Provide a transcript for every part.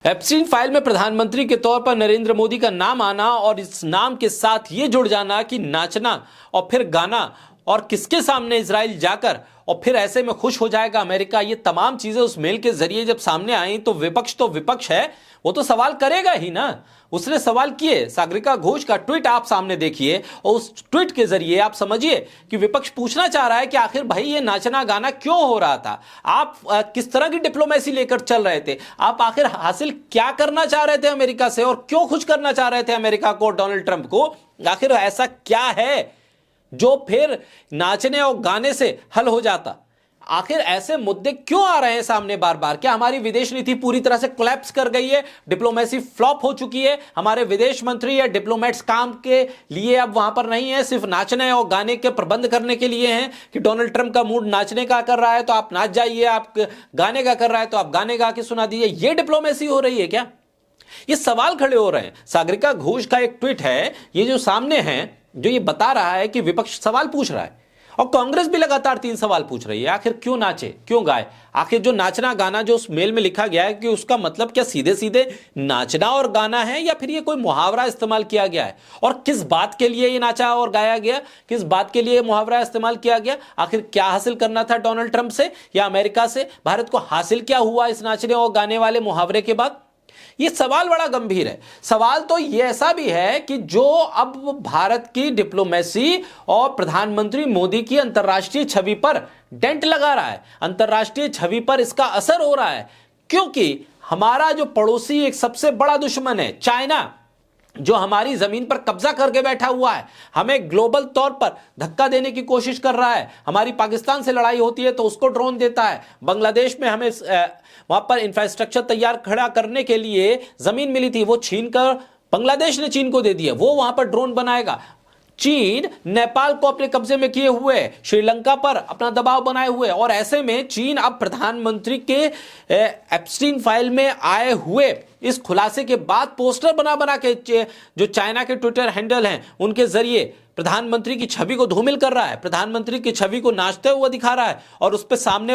Epstein file में प्रधानमंत्री के तौर पर नरेंद्र मोदी का नाम आना और इस नाम के साथ ये जुड़ जाना कि नाचना और फिर गाना और किसके सामने इजराइल जाकर और फिर ऐसे में खुश हो जाएगा अमेरिका, ये तमाम चीजें उस मेल के जरिए जब सामने आई तो विपक्ष है, वो तो सवाल करेगा ही ना। उसने सवाल किए। सागरिका घोष का ट्वीट आप सामने देखिए और उस ट्वीट के जरिए आप समझिए कि विपक्ष पूछना चाह रहा है कि आखिर भाई ये नाचना गाना क्यों हो रहा था, आप किस तरह की डिप्लोमेसी लेकर चल रहे थे, आप आखिर हासिल क्या करना चाह रहे थे अमेरिका से और क्यों खुश करना चाह रहे थे अमेरिका को, डोनाल्ड ट्रंप को। आखिर ऐसा क्या है जो फिर नाचने और गाने से हल हो जाता। आखिर ऐसे मुद्दे क्यों आ रहे हैं सामने बार बार? क्या हमारी विदेश नीति पूरी तरह से कोलैप्स कर गई है, डिप्लोमेसी फ्लॉप हो चुकी है, हमारे विदेश मंत्री या डिप्लोमेट्स काम के लिए अब वहां पर नहीं है, सिर्फ नाचने और गाने के प्रबंध करने के लिए हैं कि डोनाल्ड ट्रंप का मूड नाचने का कर रहा है तो आप नाच जाइए, आप गाने का कर रहा है तो आप गाने गा के सुना दीजिए, ये डिप्लोमेसी हो रही है क्या? ये सवाल खड़े हो रहे हैं। सागरिका घोष का एक ट्वीट है ये जो सामने है, जो ये बता रहा है कि विपक्ष सवाल पूछ रहा है और कांग्रेस भी लगातार 3 सवाल पूछ रही है। आखिर क्यों नाचे, क्यों गाए? आखिर जो नाचना गाना जो उस मेल में लिखा गया है कि उसका मतलब क्या सीधे सीधे नाचना और गाना है या फिर ये कोई मुहावरा इस्तेमाल किया गया है? और किस बात के लिए ये नाचा और गाया गया, किस बात के लिए मुहावरा इस्तेमाल किया गया? आखिर क्या हासिल करना था डोनाल्ड ट्रंप से या अमेरिका से? भारत को हासिल क्या हुआ इस नाचने और गाने वाले मुहावरे के बाद? ये सवाल बड़ा गंभीर है। सवाल तो ये ऐसा भी है कि जो अब भारत की डिप्लोमेसी और प्रधानमंत्री मोदी की अंतर्राष्ट्रीय छवि पर डेंट लगा रहा है, अंतर्राष्ट्रीय छवि पर इसका असर हो रहा है, क्योंकि हमारा जो पड़ोसी एक सबसे बड़ा दुश्मन है चाइना, जो हमारी जमीन पर कब्जा करके बैठा हुआ है, हमें ग्लोबल तौर पर धक्का देने की कोशिश कर रहा है। हमारी पाकिस्तान से लड़ाई होती है तो उसको ड्रोन देता है। बांग्लादेश में हमें वहां पर इंफ्रास्ट्रक्चर तैयार खड़ा करने के लिए जमीन मिली थी, वो छीन कर बांग्लादेश ने चीन को दे दिया, वो वहां पर ड्रोन बनाएगा। चीन नेपाल को अपने कब्जे में किए हुए, श्रीलंका पर अपना दबाव बनाए हुए, और ऐसे में चीन अब प्रधानमंत्री के एप्स्टीन फाइल में आए हुए इस खुलासे के बाद पोस्टर बना बना के जो चाइना के ट्विटर हैंडल हैं उनके जरिए प्रधानमंत्री की छवि को धूमिल कर रहा है, प्रधानमंत्री की छवि को नाचते हुए दिखा रहा है और उस पर सामने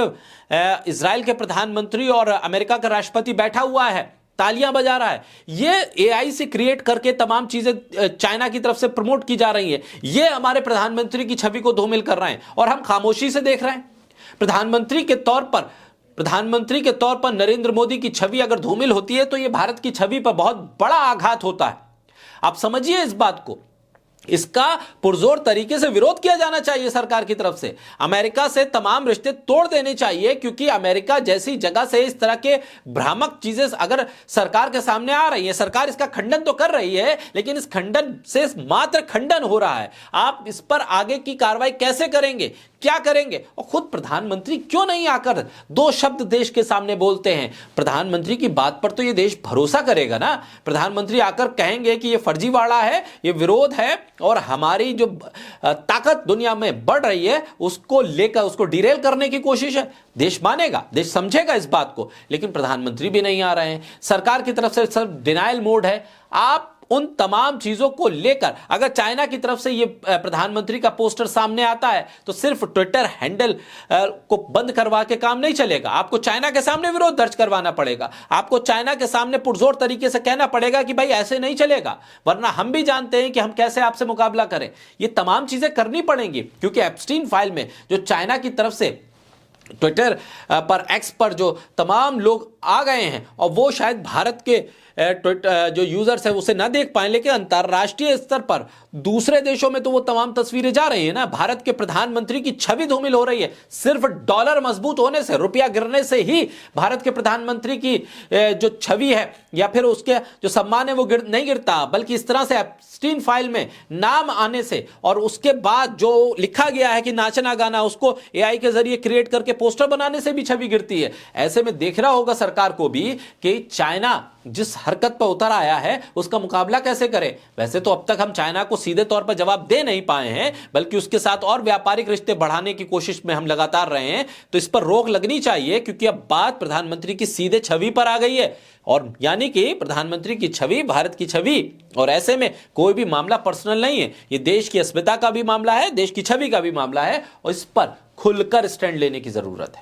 इजराइल के प्रधानमंत्री और अमेरिका का राष्ट्रपति बैठा हुआ है, तालियां बजा रहा है। ये एआई से क्रिएट करके तमाम चीजें चाइना की तरफ से प्रमोट की जा रही हैं। ये हमारे प्रधानमंत्री की छवि को धूमिल कर रहे हैं और हम खामोशी से देख रहे हैं। प्रधानमंत्री के तौर पर नरेंद्र मोदी की छवि अगर धूमिल होती है तो यह भारत की छवि पर बहुत बड़ा आघात होता है। आप समझिए इस बात को। इसका पुरजोर तरीके से विरोध किया जाना चाहिए सरकार की तरफ से। अमेरिका से तमाम रिश्ते तोड़ देने चाहिए, क्योंकि अमेरिका जैसी जगह से इस तरह के भ्रामक चीजें अगर सरकार के सामने आ रही है, सरकार इसका खंडन तो कर रही है लेकिन इस खंडन से मात्र खंडन हो रहा है। आप इस पर आगे की कार्रवाई कैसे करेंगे, क्या करेंगे? और खुद प्रधानमंत्री क्यों नहीं आकर 2 शब्द देश के सामने बोलते हैं? प्रधानमंत्री की बात पर तो ये देश भरोसा करेगा ना। प्रधानमंत्री आकर कहेंगे कि ये फर्जीवाड़ा है, ये विरोध है और हमारी जो ताकत दुनिया में बढ़ रही है उसको लेकर उसको डिरेल करने की कोशिश है, देश मानेगा, देश समझेगा इस बात को। लेकिन प्रधानमंत्री भी नहीं आ रहे हैं, सरकार की तरफ से सिर्फ डिनायल मोड है। आप उन तमाम चीजों को लेकर अगर चाइना की तरफ से ये प्रधानमंत्री का पोस्टर सामने आता है तो सिर्फ ट्विटर हैंडल को बंद करवा के काम नहीं चलेगा। आपको चाइना के सामने विरोध दर्ज करवाना पड़ेगा, आपको चाइना के सामने पुरजोर तरीके से कहना पड़ेगा कि भाई ऐसे नहीं चलेगा, वरना हम भी जानते हैं कि हम कैसे आपसे मुकाबला करें। ये तमाम चीजें करनी पड़ेंगी, क्योंकि एप्स्टीन फाइल में जो चाइना की तरफ से ट्विटर पर, एक्स पर जो तमाम लोग आ गए हैं और वो शायद भारत के जो यूजर्स है उसे ना देख पाए, लेकिन अंतरराष्ट्रीय स्तर पर दूसरे देशों में तो वो तमाम तस्वीरें जा रही है ना। भारत के प्रधानमंत्री की छवि धूमिल हो रही है। सिर्फ डॉलर मजबूत होने से, रुपया गिरने से ही भारत के प्रधानमंत्री की जो छवि है या फिर उसके जो सम्मान है वो नहीं गिरता, बल्कि इस तरह से एप्स्टीन फाइल में नाम आने से और उसके बाद जो लिखा गया है कि नाचना गाना, उसको एआई के जरिए क्रिएट करके पोस्टर बनाने से भी छवि गिरती है। ऐसे में देखना होगा सरकार को भी कि चाइना जिस हरकत पर उतर आया है उसका मुकाबला कैसे करे। वैसे तो अब तक हम चाइना को सीधे तौर पर जवाब दे नहीं पाए हैं, बल्कि उसके साथ और व्यापारिक रिश्ते बढ़ाने की कोशिश में हम लगातार रहे हैं। तो इस पर रोक लगनी चाहिए, क्योंकि अब बात प्रधानमंत्री की सीधे छवि पर आ गई है, और यानी कि प्रधानमंत्री की छवि भारत की छवि। और ऐसे में कोई भी मामला पर्सनल नहीं है, ये देश की अस्मिता का भी मामला है, देश की छवि का भी मामला है, और इस पर खुलकर स्टैंड लेने की जरूरत है।